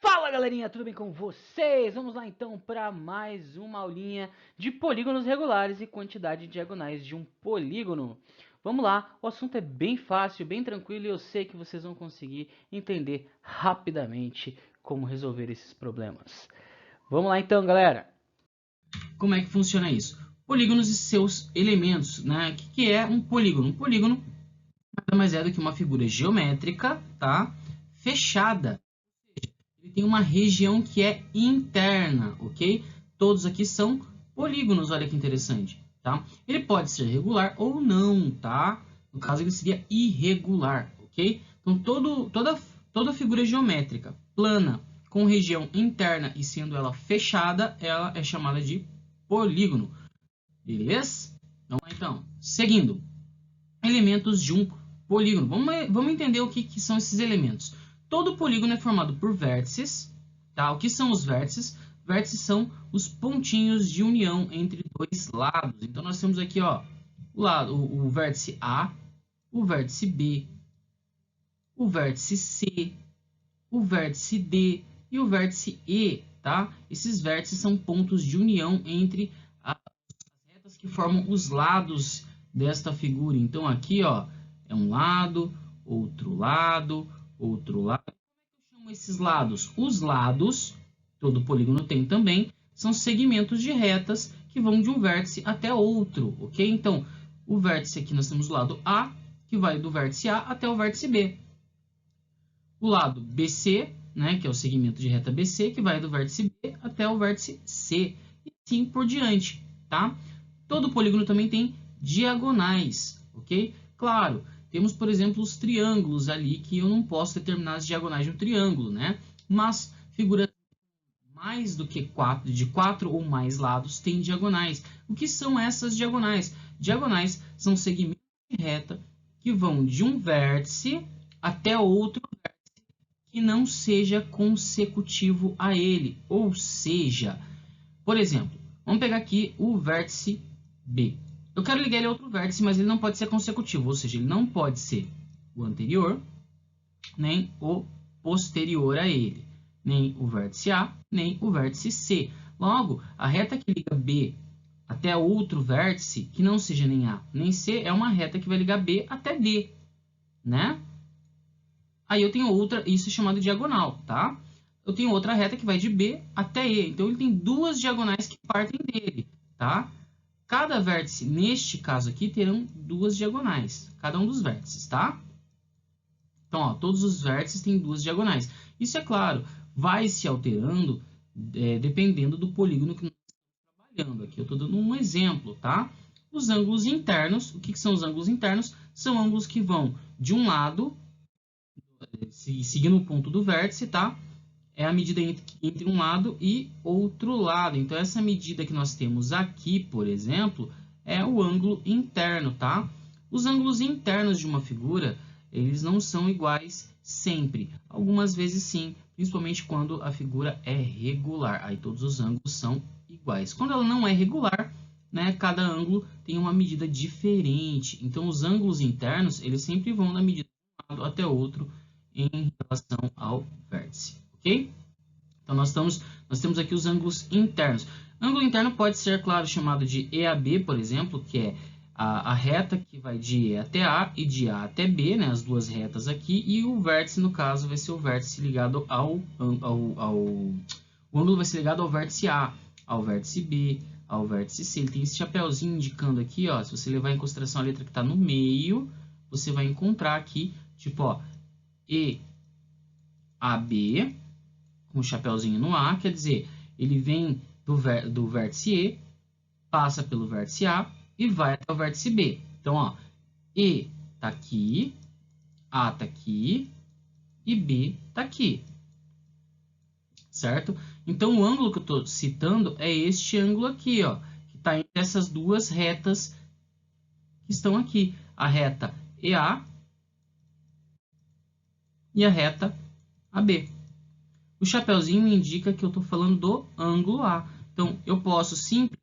Fala galerinha, tudo bem com vocês? Vamos lá então para mais uma aulinha de polígonos regulares e quantidade de diagonais de um polígono. Vamos lá, o assunto é bem fácil, bem tranquilo e eu sei que vocês vão conseguir entender rapidamente como resolver esses problemas. Vamos lá então, galera. Como é que funciona isso? Polígonos e seus elementos, né? O que é um polígono? Um polígono nada mais é do que uma figura geométrica, tá? Fechada. Ele tem uma região que é interna, ok? Todos aqui são polígonos, olha que interessante, tá? Ele pode ser regular ou não, tá? No caso, ele seria irregular, ok? Então, toda figura geométrica plana com região interna e sendo ela fechada, ela é chamada de polígono, beleza? Vamos lá, então. Seguindo, elementos de um polígono. Vamos entender o que são esses elementos. Todo polígono é formado por vértices, tá? O que são os vértices? Vértices são os pontinhos de união entre dois lados. Então, nós temos aqui, ó, o vértice A, o vértice B, o vértice C, o vértice D e o vértice E, tá? Esses vértices são pontos de união entre as retas que formam os lados desta figura. Então, aqui, ó, é um lado, outro lado, outro lado. Como é que eu chamo esses lados? Os lados, todo polígono tem também, são segmentos de retas que vão de um vértice até outro, ok? Então, o vértice aqui nós temos o lado A, que vai do vértice A até o vértice B. O lado BC, né, que é o segmento de reta BC, que vai do vértice B até o vértice C, e assim por diante, tá? Todo polígono também tem diagonais, ok? Claro, temos, por exemplo, os triângulos ali, que eu não posso determinar as diagonais de um triângulo, né? Mas figuras mais do que de 4 ou mais lados têm diagonais. O que são essas diagonais? Diagonais são segmentos de reta que vão de um vértice até outro vértice que não seja consecutivo a ele. Ou seja, por exemplo, vamos pegar aqui o vértice B. Eu quero ligar ele a outro vértice, mas ele não pode ser consecutivo, ou seja, ele não pode ser o anterior, nem o posterior a ele, nem o vértice A, nem o vértice C. Logo, a reta que liga B até outro vértice, que não seja nem A nem C, é uma reta que vai ligar B até D, né? Aí eu tenho outra, isso é chamado de diagonal, tá? Eu tenho outra reta que vai de B até E. Então, ele tem duas diagonais que partem dele, tá? Cada vértice, neste caso aqui, terão duas diagonais. Cada um dos vértices, tá? Então, ó, todos os vértices têm duas diagonais. Isso, é claro, vai se alterando dependendo do polígono que nós estamos trabalhando. Aqui eu estou dando um exemplo, tá? Os ângulos internos, o que são os ângulos internos? São ângulos que vão de um lado, seguindo o ponto do vértice, tá? É a medida entre um lado e outro lado. Então, essa medida que nós temos aqui, por exemplo, é o ângulo interno, tá? Os ângulos internos de uma figura, eles não são iguais sempre. Algumas vezes sim, principalmente quando a figura é regular. Aí todos os ângulos são iguais. Quando ela não é regular, né, cada ângulo tem uma medida diferente. Então, os ângulos internos, eles sempre vão da medida de um lado até outro em relação ao vértice, ok? Então, nós temos aqui os ângulos internos. Ângulo interno pode ser, claro, chamado de EAB, por exemplo, que é a reta que vai de E até A e de A até B, né, as duas retas aqui, e o vértice, no caso, vai ser o vértice ligado o ângulo vai ser ligado ao vértice A, ao vértice B, ao vértice C. Ele tem esse chapéuzinho indicando aqui, ó, se você levar em consideração a letra que está no meio, você vai encontrar aqui, tipo, ó, EAB, com o chapéuzinho no A, quer dizer, ele vem do vértice E, passa pelo vértice A e vai até o vértice B. Então, ó, E tá aqui, A tá aqui e B tá aqui, certo? Então, o ângulo que eu estou citando é este ângulo aqui, ó, que está entre essas duas retas que estão aqui, a reta EA e a reta AB. O chapeuzinho indica que eu estou falando do ângulo A. Então, eu posso simplificar,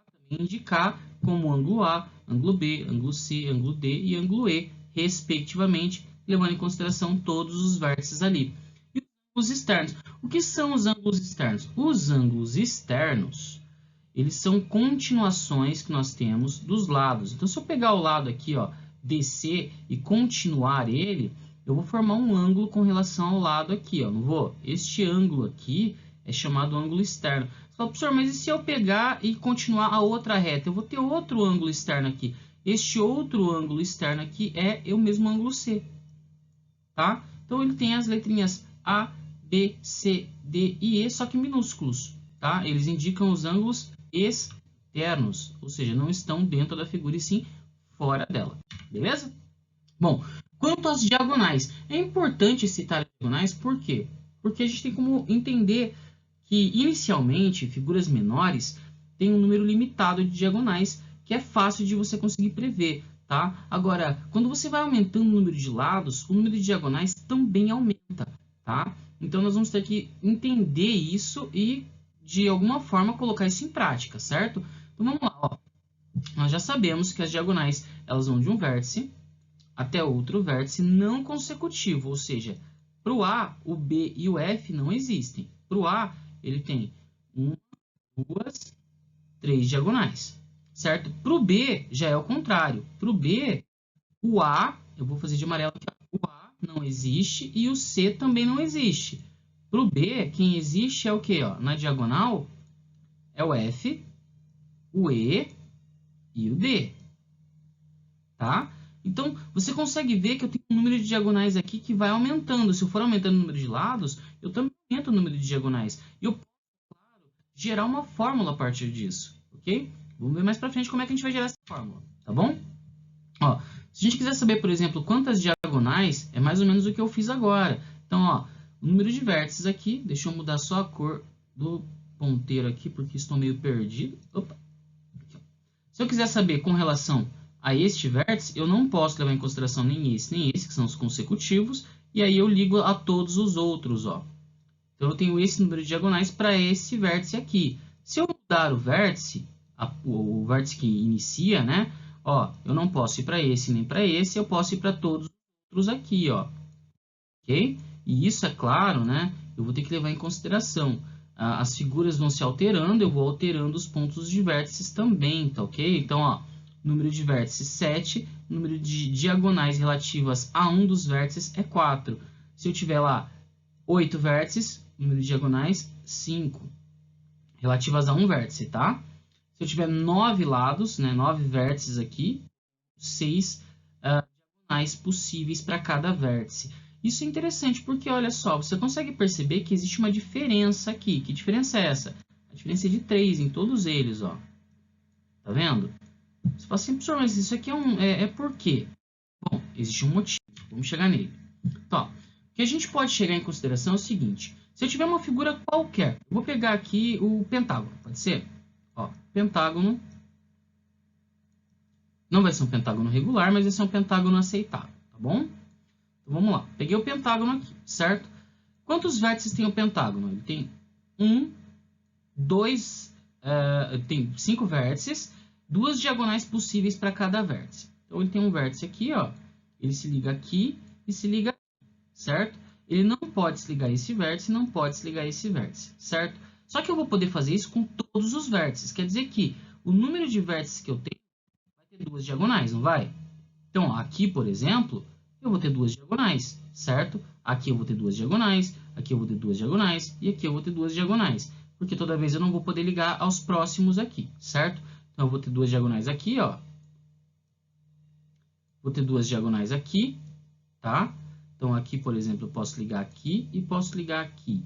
também indicar como ângulo A, ângulo B, ângulo C, ângulo D e ângulo E, respectivamente, levando em consideração todos os vértices ali. E os ângulos externos. O que são os ângulos externos? Os ângulos externos, eles são continuações que nós temos dos lados. Então, se eu pegar o lado aqui, ó, DC, e continuar ele, eu vou formar um ângulo com relação ao lado aqui, ó, não vou? Este ângulo aqui é chamado ângulo externo. Você fala, professor, mas e se eu pegar e continuar a outra reta? Eu vou ter outro ângulo externo aqui. Este outro ângulo externo aqui é o mesmo ângulo C, tá? Então, ele tem as letrinhas A, B, C, D e E, só que minúsculos, tá? Eles indicam os ângulos externos, ou seja, não estão dentro da figura e sim fora dela, beleza? Bom, quanto às diagonais, é importante citar as diagonais, por quê? Porque a gente tem como entender que, inicialmente, figuras menores têm um número limitado de diagonais, que é fácil de você conseguir prever, tá? Agora, quando você vai aumentando o número de lados, o número de diagonais também aumenta, tá? Então, nós vamos ter que entender isso e, de alguma forma, colocar isso em prática, certo? Então, vamos lá, ó. Nós já sabemos que as diagonais, elas vão de um vértice até outro vértice não consecutivo, ou seja, para o A, o B e o F não existem. Para o A, ele tem 1, 2, 3 diagonais, certo? Para o B, já é o contrário. Para o B, o A, eu vou fazer de amarelo aqui, ó, o A não existe e o C também não existe. Para o B, quem existe é o quê? Ó? Na diagonal, é o F, o E e o D, tá? Então, você consegue ver que eu tenho um número de diagonais aqui que vai aumentando. Se eu for aumentando o número de lados, eu também aumento o número de diagonais. E eu posso, claro, gerar uma fórmula a partir disso, ok? Vamos ver mais pra frente como é que a gente vai gerar essa fórmula, tá bom? Ó, se a gente quiser saber, por exemplo, quantas diagonais, é mais ou menos o que eu fiz agora. Então, ó, o número de vértices aqui, deixa eu mudar só a cor do ponteiro aqui, porque estou meio perdido. Opa. Aqui, se eu quiser saber com relação a este vértice, eu não posso levar em consideração nem esse, que são os consecutivos, e aí eu ligo a todos os outros, ó. Então, eu tenho esse número de diagonais para esse vértice aqui. Se eu mudar o vértice, o vértice que inicia, né? Ó, eu não posso ir para esse nem para esse, eu posso ir para todos os outros aqui, ó. Ok? E isso, é claro, né? Eu vou ter que levar em consideração. As figuras vão se alterando, eu vou alterando os pontos de vértices também, tá ok? Então, ó, número de vértices 7, número de diagonais relativas a um dos vértices é 4. Se eu tiver lá 8 vértices, número de diagonais 5, relativas a um vértice, tá? Se eu tiver 9 lados, né, 9 vértices aqui, 6 diagonais possíveis para cada vértice. Isso é interessante porque, olha só, você consegue perceber que existe uma diferença aqui. Que diferença é essa? A diferença é de 3 em todos eles, ó. Tá vendo? Você fala assim, professor, mas isso aqui é por quê? Bom, existe um motivo. Vamos chegar nele. Então, ó, o que a gente pode chegar em consideração é o seguinte. Se eu tiver uma figura qualquer, eu vou pegar aqui o pentágono, pode ser? Ó, pentágono. Não vai ser um pentágono regular, mas vai ser um pentágono aceitável, tá bom? Então, vamos lá. Peguei o pentágono aqui, certo? Quantos vértices tem o pentágono? Ele tem 1, 2, tem 5 vértices, 2 diagonais possíveis para cada vértice. Então, ele tem um vértice aqui, ó. Ele se liga aqui e se liga aqui, certo? Ele não pode se ligar a esse vértice, não pode se ligar a esse vértice, certo? Só que eu vou poder fazer isso com todos os vértices. Quer dizer que o número de vértices que eu tenho vai ter 2 diagonais, não vai? Então, ó, aqui, por exemplo, eu vou ter 2 diagonais, certo? Aqui eu vou ter 2 diagonais, aqui eu vou ter 2 diagonais e aqui eu vou ter 2 diagonais. Porque toda vez eu não vou poder ligar aos próximos aqui, certo? Então, eu vou ter 2 diagonais aqui, ó. Vou ter 2 diagonais aqui, tá? Então, aqui, por exemplo, eu posso ligar aqui e posso ligar aqui.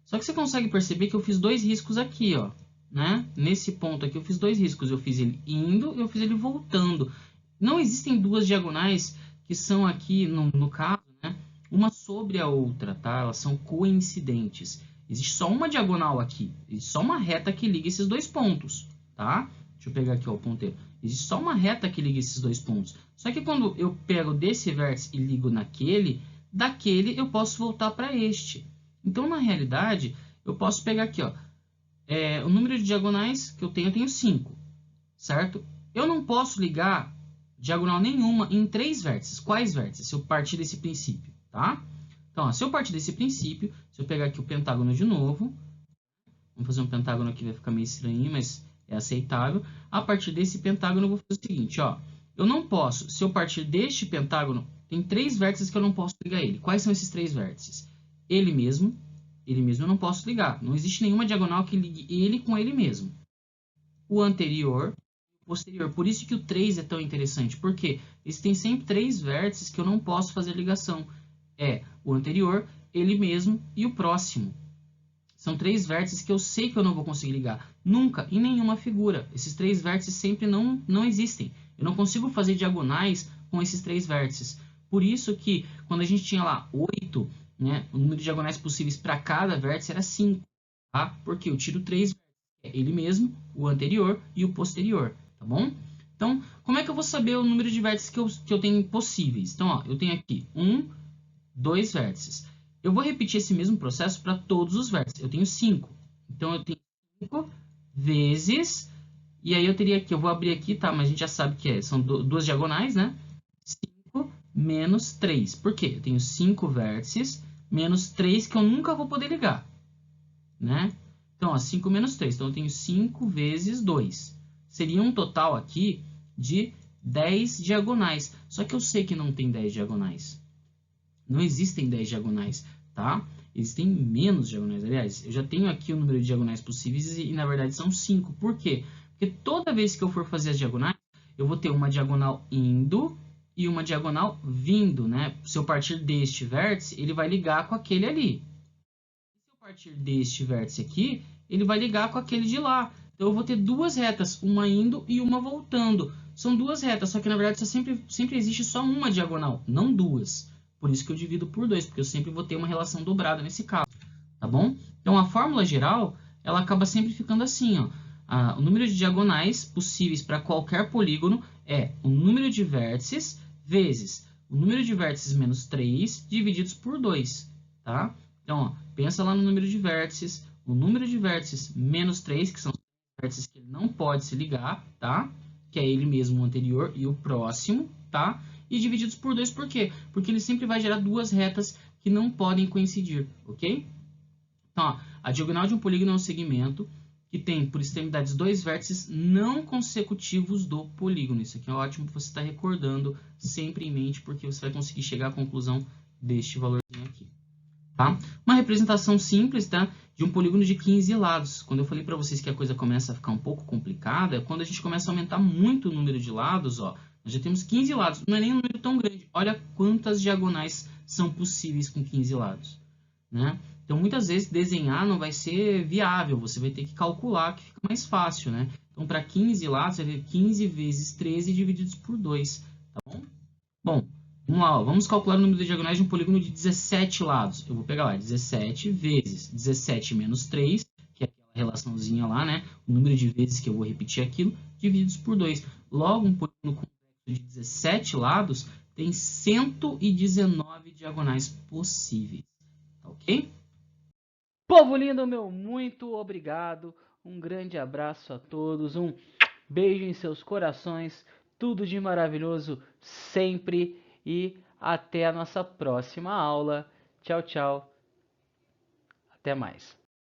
Só que você consegue perceber que eu fiz 2 riscos aqui, ó, né? Nesse ponto aqui eu fiz 2 riscos. Eu fiz ele indo e eu fiz ele voltando. Não existem 2 diagonais que são aqui, no caso, né? Uma sobre a outra, tá? Elas são coincidentes. Existe só uma diagonal aqui. Existe só uma reta que liga esses 2 pontos, tá? Deixa eu pegar aqui ó, o ponteiro. Existe só uma reta que liga esses 2 pontos. Só que quando eu pego desse vértice e ligo naquele, daquele eu posso voltar para este. Então, na realidade, eu posso pegar aqui, ó, o número de diagonais que eu tenho 5, certo? Eu não posso ligar diagonal nenhuma em 3 vértices. Quais vértices? Se eu partir desse princípio, tá? Então, ó, se eu partir desse princípio, se eu pegar aqui o pentágono de novo, vamos fazer um pentágono aqui, vai ficar meio estranho, mas é aceitável. A partir desse pentágono, eu vou fazer o seguinte, ó. Eu não posso, se eu partir deste pentágono, tem 3 vértices que eu não posso ligar ele. Quais são esses 3 vértices? Ele mesmo eu não posso ligar. Não existe nenhuma diagonal que ligue ele com ele mesmo. O anterior, o posterior. Por isso que o 3 é tão interessante, porque eles têm sempre 3 vértices que eu não posso fazer ligação. É o anterior, ele mesmo e o próximo. São 3 vértices que eu sei que eu não vou conseguir ligar. Nunca, em nenhuma figura. Esses 3 vértices sempre não existem. Eu não consigo fazer diagonais com esses 3 vértices. Por isso que, quando a gente tinha lá 8, né, o número de diagonais possíveis para cada vértice era 5. Tá? Porque eu tiro 3 vértices. É ele mesmo, o anterior e o posterior. Tá bom? Então, como é que eu vou saber o número de vértices que eu tenho possíveis? Então, ó, eu tenho aqui 2 vértices. Eu vou repetir esse mesmo processo para todos os vértices. Eu tenho 5. Então, eu tenho 5 vezes... E aí eu teria aqui, eu vou abrir aqui, tá? Mas a gente já sabe que são duas diagonais, né? 5 menos 3. Por quê? Eu tenho 5 vértices menos 3 que eu nunca vou poder ligar, né? Então, ó, 5 menos 3. Então, eu tenho 5 vezes 2. Seria um total aqui de 10 diagonais. Só que eu sei que não tem 10 diagonais. Não existem 10 diagonais, tá? Existem menos diagonais. Aliás, eu já tenho aqui o número de diagonais possíveis e na verdade são 5. Por quê? Porque toda vez que eu for fazer as diagonais, eu vou ter uma diagonal indo e uma diagonal vindo, né? Se eu partir deste vértice, ele vai ligar com aquele ali. Se eu partir deste vértice aqui, ele vai ligar com aquele de lá. Então, eu vou ter duas retas, uma indo e uma voltando. São duas retas, só que na verdade sempre existe só uma diagonal, não duas. Por isso que eu divido por 2, porque eu sempre vou ter uma relação dobrada nesse caso, tá bom? Então, a fórmula geral, ela acaba sempre ficando assim, ó. O número de diagonais possíveis para qualquer polígono é o número de vértices vezes o número de vértices menos 3 divididos por 2, tá? Então, ó, pensa lá no número de vértices, o número de vértices menos 3, que são os vértices que ele não pode se ligar, tá? Que é ele mesmo o anterior e o próximo, tá? E divididos por 2, por quê? Porque ele sempre vai gerar duas retas que não podem coincidir, ok? Então, ó, a diagonal de um polígono é um segmento que tem por extremidades dois vértices não consecutivos do polígono. Isso aqui é ótimo para você estar recordando sempre em mente, porque você vai conseguir chegar à conclusão deste valorzinho aqui. Tá? Uma representação simples, tá? De um polígono de 15 lados. Quando eu falei para vocês que a coisa começa a ficar um pouco complicada, é quando a gente começa a aumentar muito o número de lados, ó. Nós já temos 15 lados, não é nem um número tão grande. Olha quantas diagonais são possíveis com 15 lados, né? Então, muitas vezes, desenhar não vai ser viável, você vai ter que calcular, que fica mais fácil, né? Então, para 15 lados, você vai ter 15 vezes 13 divididos por 2, tá bom? Bom, vamos lá, ó. Vamos calcular o número de diagonais de um polígono de 17 lados. Eu vou pegar lá 17 vezes 17 menos 3, que é aquela relaçãozinha lá, né? O número de vezes que eu vou repetir aquilo, divididos por 2. Logo, um polígono complexo de 17 lados tem 119 diagonais possíveis, tá ok? Povo lindo meu, muito obrigado. Um grande abraço a todos. Um beijo em seus corações. Tudo de maravilhoso sempre. E até a nossa próxima aula. Tchau, tchau. Até mais.